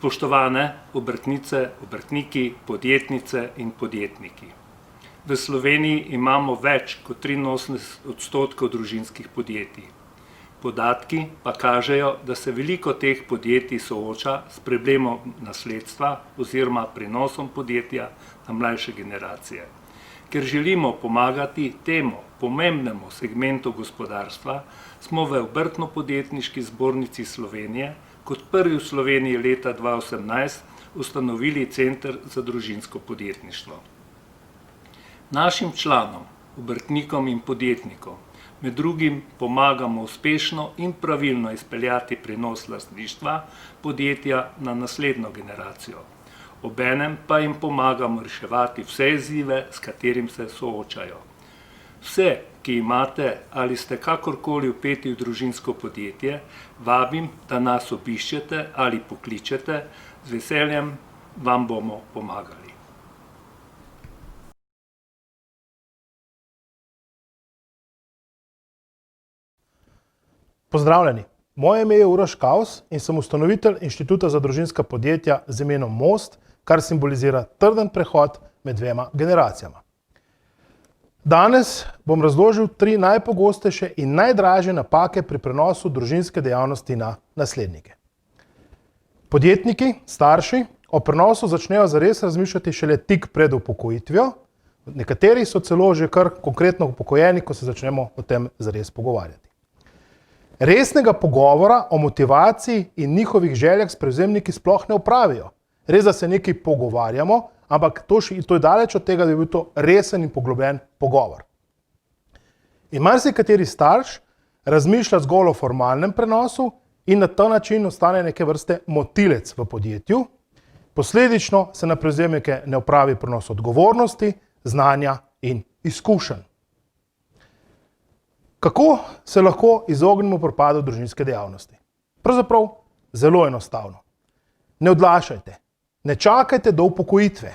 Spoštovane obrtnice, obrtniki, podjetnice in podjetniki. V Sloveniji imamo več kot 83% družinskih podjetij. Podatki pa kažejo, da se veliko teh podjetij sooča s problemom nasledstva oziroma prenosom podjetja na mlajše generacije. Ker želimo pomagati temu pomembnemu segmentu gospodarstva, smo v Obrtno-podjetniški zbornici Slovenije kot prvi v Sloveniji leta 2018 ustanovili Center za družinsko podjetništvo. Našim članom, obrtnikom in podjetnikom, med drugim pomagamo uspešno in pravilno izpeljati prenos lastništva podjetja na naslednjo generacijo. Obenem pa jim pomagamo reševati vse izzive, s katerim se soočajo. Vse, ki imate ali ste kakorkoli vpeti v družinsko podjetje, vabim, da nas obiščete ali pokličete, z veseljem vam bomo pomagali. Pozdravljeni, moje ime je Uroš Kaus in sem ustanovitelj Inštituta za družinska podjetja z imenom Most, kar simbolizira trden prehod med dvema generacijama. Danes bom razložil 3 najpogostejše in najdražje napake pri prenosu družinske dejavnosti na naslednike. Podjetniki, starši, o prenosu začnejo zares razmišljati šele tik pred upokojitvijo, nekateri so celo že kar konkretno upokojeni, ko se začnemo o tem zares pogovarjati. Resnega pogovora o motivaciji in njihovih željah s prevzemniki sploh ne opravijo. Res, da se nekaj pogovarjamo, ampak to je daleč od tega, da je bil to resen in poglobljen pogovor. In marsikateri starš razmišlja zgolj o formalnem prenosu in na ta način ostane neke vrste motilec v podjetju. Posledično se na prevzemnike ne opravi prenos odgovornosti, znanja in izkušenj. Kako se lahko izognemo propadu družinske dejavnosti? Pravzaprav zelo enostavno. Ne odlašajte, ne čakajte do upokojitve.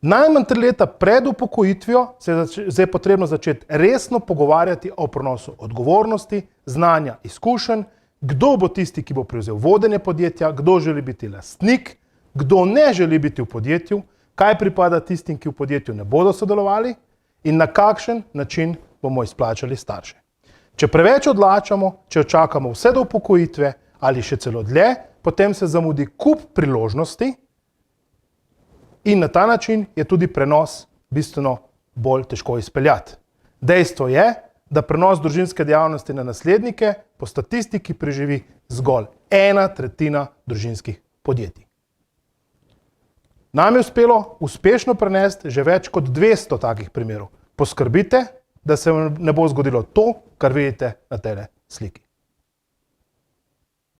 Najmanj 3 leta pred upokojitvijo se je potrebno začeti resno pogovarjati o prenosu odgovornosti, znanja, izkušenj, kdo bo tisti, ki bo prevzel vodenje podjetja, kdo želi biti lastnik, kdo ne želi biti v podjetju, kaj pripada tistim, ki v podjetju ne bodo sodelovali in na kakšen način bomo izplačali starše. Če preveč odlačamo, če čakamo vse do upokojitve ali še celo dlje, potem se zamudi kup priložnosti in na ta način je tudi prenos bistveno bolj težko izpeljati. Dejstvo je, da prenos družinske dejavnosti na naslednike po statistiki preživi zgolj 1/3 družinskih podjetij. Nam je uspelo uspešno prenesti že več kot 200 takih primerov. Poskrbite, da se vam ne bo zgodilo to, kar vidite na tele sliki.